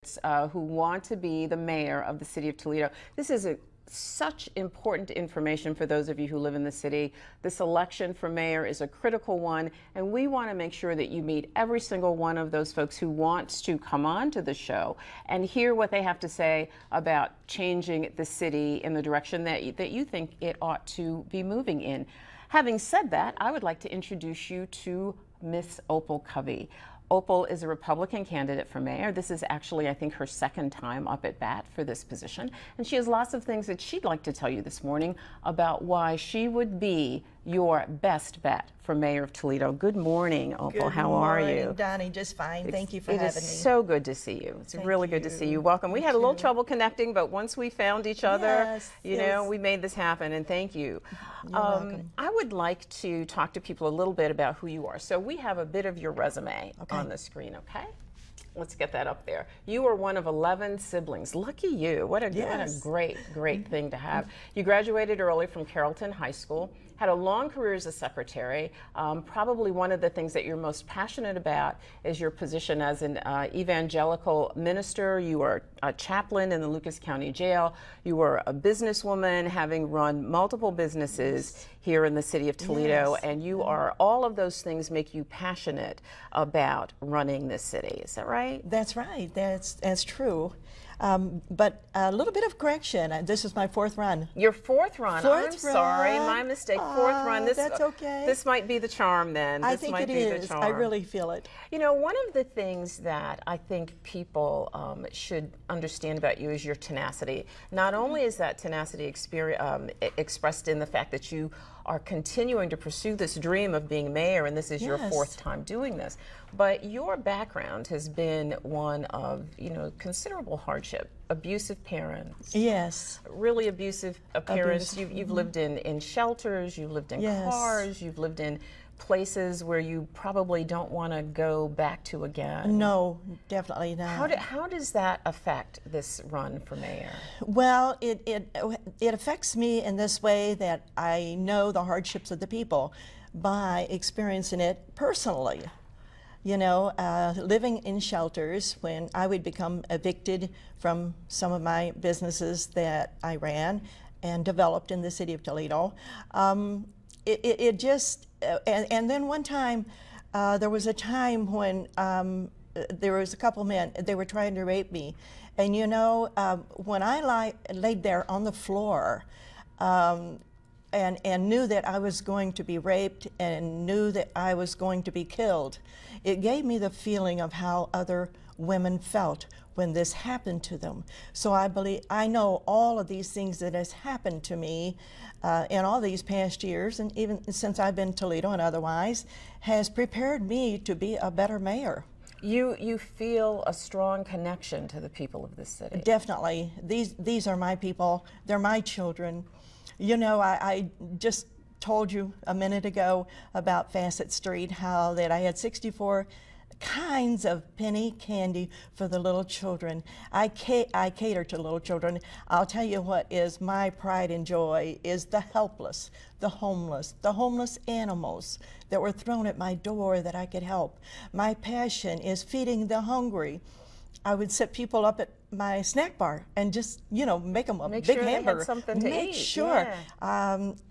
Who want to be the mayor of the city of Toledo. This is such important information for those of you who live in the city. This election for mayor is a critical one, and we want to make sure that you meet every single one of those folks who wants to come on to the show and hear what they have to say about changing the city in the direction that you think it ought to be moving in. Having said that, I would like to introduce you to Miss Opal Covey. Opal is a Republican candidate for mayor. This is actually, I think, her second time up at bat for this position. And she has lots of things that she'd like to tell you this morning about why she would be your best bet for mayor of Toledo. Good morning, Opal. How are you? Good morning, Donnie. Just fine. Thank you for having me. It is so good to see you. It's really good to see you. Welcome. We had a little trouble connecting, but once we found each other, you know, we made this happen, and thank you. You're welcome. I would like to talk to people a little bit about who you are. So we have a bit of your resume on the screen, okay? Let's get that up there. You are one of 11 siblings. Lucky you. What a great thing to have. You graduated early from Carrollton High School, had a long career as a secretary. Probably one of the things that you're most passionate about is your position as an evangelical minister. You are a chaplain in the Lucas County Jail. You were a businesswoman, having run multiple businesses here in the city of Toledo, and you are, all of those things make you passionate about running this city. Is that right? That's right. That's true. But a little bit of correction. This is my fourth run. Your fourth run. Fourth I'm sorry, my mistake. Fourth run. That's okay. This might be the charm then. I think it is. I really feel it. You know, one of the things that I think people should understand about you is your tenacity. Not only is that tenacity expressed in the fact that you are continuing to pursue this dream of being mayor, and this is your fourth time doing this, but your background has been one of, you know, considerable hardship. Abusive parents. Yes. Really abusive parents. You've lived in shelters, you've lived in cars, you've lived in places where you probably don't want to go back to again. No, definitely not. How does that affect this run for mayor? Well, it affects me in this way that I know the hardships of the people by experiencing it personally. You know, living in shelters when I would become evicted from some of my businesses that I ran and developed in the city of Toledo. It just, and then one time, there was a time when there was a couple men, they were trying to rape me. And you know, when I laid there on the floor, and knew that I was going to be raped and knew that I was going to be killed, it gave me the feeling of how other women felt when this happened to them. So I know all of these things that has happened to me in all these past years, and even since I've been in Toledo and otherwise, has prepared me to be a better mayor. You feel a strong connection to the people of this city. Definitely. These are my people. They're my children. You know, I just told you a minute ago about Facet Street, how that I had 64 kinds of penny candy for the little children. I cater to little children. I'll tell you what is my pride and joy is the helpless, the homeless animals that were thrown at my door that I could help. My passion is feeding the hungry. I would set people up at my snack bar and just, you know, make them a big hamburger. They had something to eat. Make sure.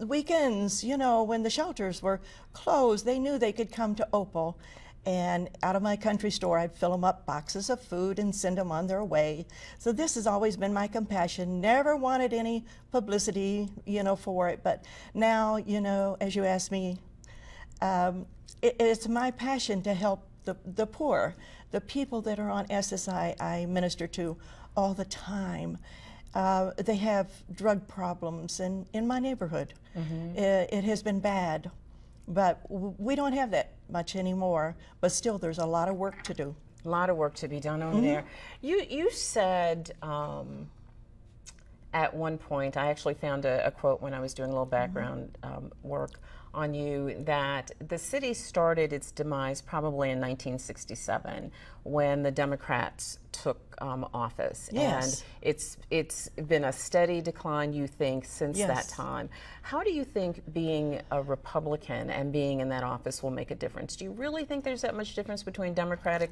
Weekends, you know, when the shelters were closed, they knew they could come to Opal. And out of my country store, I'd fill them up boxes of food and send them on their way. So this has always been my compassion. Never wanted any publicity, you know, for it. But now, you know, as you asked me, it's my passion to help the poor, the people that are on SSI. I minister to all the time. They have drug problems in my neighborhood. It has been bad. But we don't have that much anymore, but still there's a lot of work to do. A lot of work to be done over there. You said at one point, I actually found a quote when I was doing a little background work on you that the city started its demise probably in 1967 when the Democrats took office. Yes. And it's been a steady decline, you think, since Yes. that time. How do you think being a Republican and being in that office will make a difference? Do you really think there's that much difference between Democratic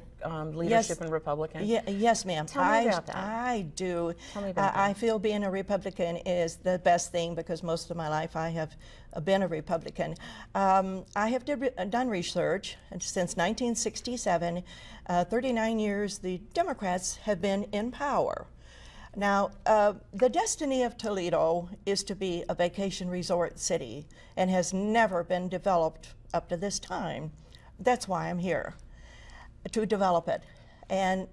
leadership and Republican? Yes, ma'am. Tell me about that. I do. Tell me about I feel being a Republican is the best thing because most of my life I have been a Republican. I have done research and since 1967. 39 years the Democrats have been in power. Now, the destiny of Toledo is to be a vacation resort city and has never been developed up to this time. That's why I'm here, to develop it. And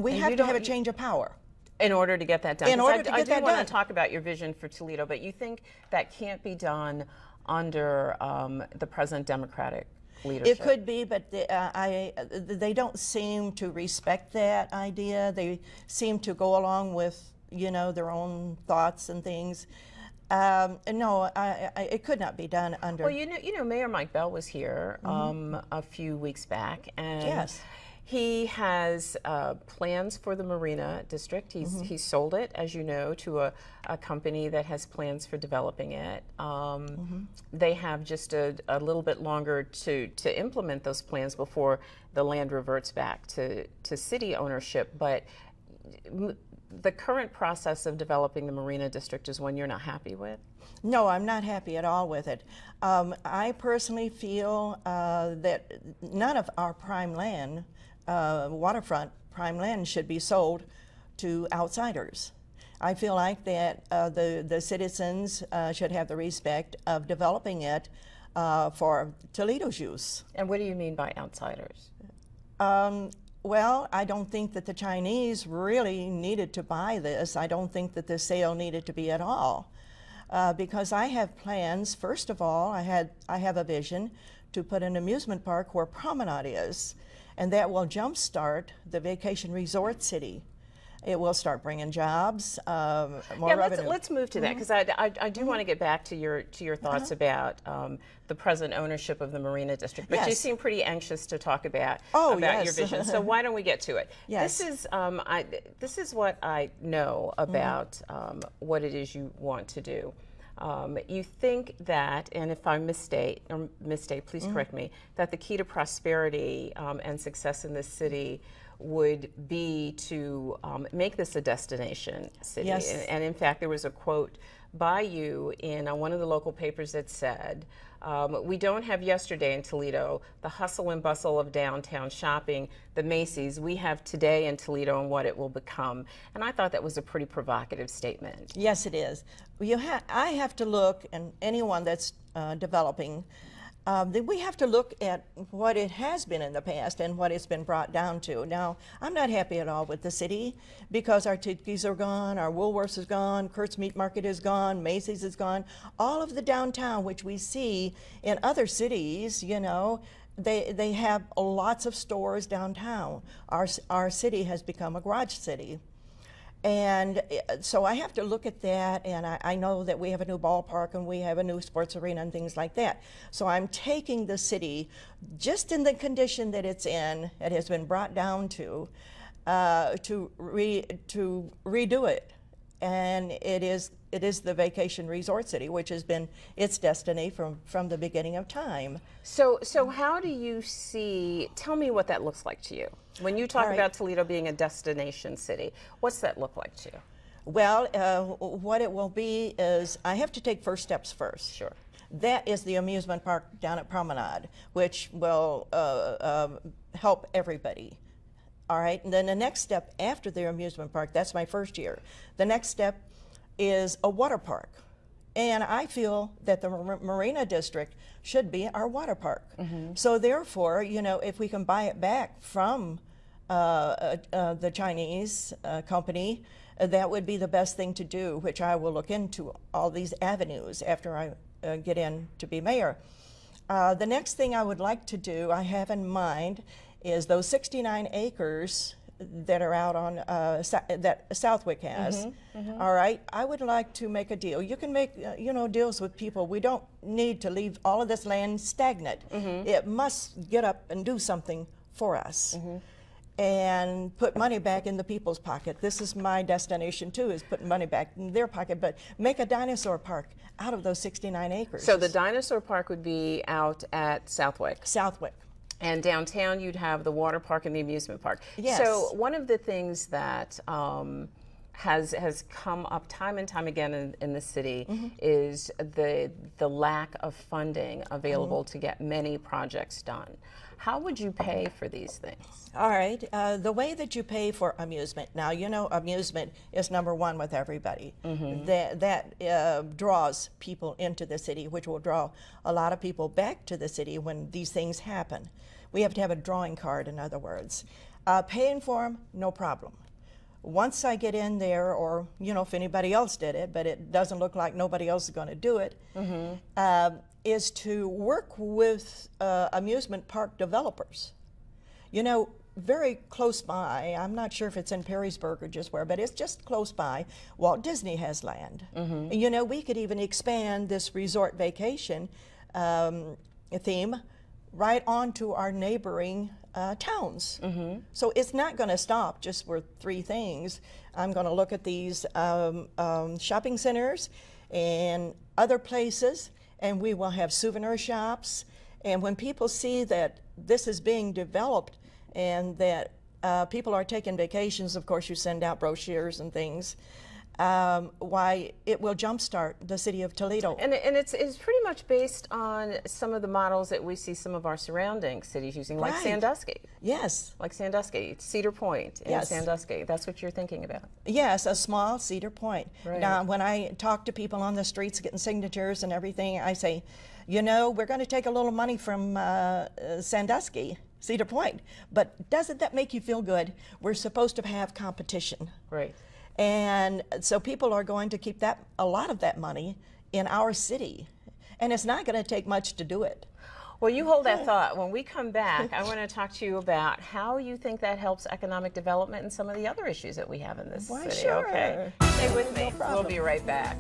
we have to have a change of power. In order to get that done. In 'Cause order I to get do that want done. to talk about your vision for Toledo, but you think that can't be done under the present Democratic leadership? It could be, but they don't seem to respect that idea. They seem to go along with, their own thoughts and things. No, it could not be done under. Well, you know, Mayor Mike Bell was here a few weeks back, and Yes. he has plans for the Marina District. He's sold it, as you know, to a company that has plans for developing it. They have just a little bit longer to implement those plans before the land reverts back to city ownership. But the current process of developing the Marina District is one you're not happy with? No, I'm not happy at all with it. I personally feel that none of our prime land, waterfront prime land, should be sold to outsiders. I feel like that the citizens should have the respect of developing it for Toledo's use. And what do you mean by outsiders? Well, I don't think that the Chinese really needed to buy this. I don't think that the sale needed to be at all. Because I have plans. First of all, I have a vision to put an amusement park where Promenade is, and that will jumpstart the vacation resort city. It will start bringing jobs, more revenue. Let's move to that, because I do want to get back to your thoughts about the present ownership of the Marina District. But you Yes. seem pretty anxious to talk about Oh, your yes. vision. So why don't we get to it? Yes. This is what I know about what it is you want to do. You think that, and if I misstate, please correct me, that the key to prosperity and success in this city would be to make this a destination city. Yes. And in fact, there was a quote by you in one of the local papers that said, we don't have yesterday in Toledo, the hustle and bustle of downtown shopping, the Macy's. We have today in Toledo and what it will become. And I thought that was a pretty provocative statement. Yes, it is. I have to look, and anyone that's developing, we have to look at what it has been in the past and what it's been brought down to. Now, I'm not happy at all with the city because our Titki's are gone, our Woolworths is gone, Kurt's Meat Market is gone, Macy's is gone. All of the downtown, which we see in other cities, they have lots of stores downtown. Our city has become a garage city. And so I have to look at that, and I know that we have a new ballpark and we have a new sports arena and things like that. So I'm taking the city just in the condition that it's in, it has been brought down to redo it. And it is the vacation resort city, which has been its destiny from the beginning of time. So how do you see, tell me what that looks like to you. When you talk All right. about Toledo being a destination city, what's that look like to you? Well, what it will be is I have to take first steps first. Sure. That is the amusement park down at Promenade, which will help everybody. All right, and then the next step after the amusement park, that's my first year. The next step is a water park. And I feel that the Marina District should be our water park. So therefore, if we can buy it back from the Chinese company, that would be the best thing to do, which I will look into all these avenues after I get in to be mayor. The next thing I would like to do, I have in mind, is those 69 acres that are out on that Southwick has. All right, I would like to make a deal. You can make deals with people. We don't need to leave all of this land stagnant. It must get up and do something for us. And put money back in the people's pocket. This is my destination too, is putting money back in their pocket, but make a dinosaur park out of those 69 acres. So the dinosaur park would be out at Southwick. Southwick. And downtown you'd have the water park and the amusement park. Yes. So one of the things that has come up time and time again in the city is the lack of funding available to get many projects done. How would you pay for these things? All right, the way that you pay for amusement, now amusement is number one with everybody. That draws people into the city, which will draw a lot of people back to the city when these things happen. We have to have a drawing card, in other words. Paying for them, no problem. Once I get in there, or if anybody else did it, but it doesn't look like nobody else is going to do it, is to work with amusement park developers. Very close by, I'm not sure if it's in Perrysburg or just where, but it's just close by, Walt Disney has land. And we could even expand this resort vacation theme right onto our neighboring towns. So it's not going to stop just with three things. I'm going to look at these shopping centers and other places, and we will have souvenir shops. And when people see that this is being developed and that people are taking vacations, of course you send out brochures and things, why it will jumpstart the city of Toledo. And it's pretty much based on some of the models that we see some of our surrounding cities using, like Right. Sandusky. Yes. Like Sandusky, Cedar Point in Yes. Sandusky. That's what you're thinking about. Yes, a small Cedar Point. Right. Now, when I talk to people on the streets getting signatures and everything, I say, we're going to take a little money from Sandusky, Cedar Point, but doesn't that make you feel good? We're supposed to have competition. Right. And so people are going to keep a lot of that money in our city. And it's not going to take much to do it. Well, you hold that thought. When we come back, I want to talk to you about how you think that helps economic development and some of the other issues that we have in this Why, city. sure. Okay. Stay with me. No problem. We'll be right back.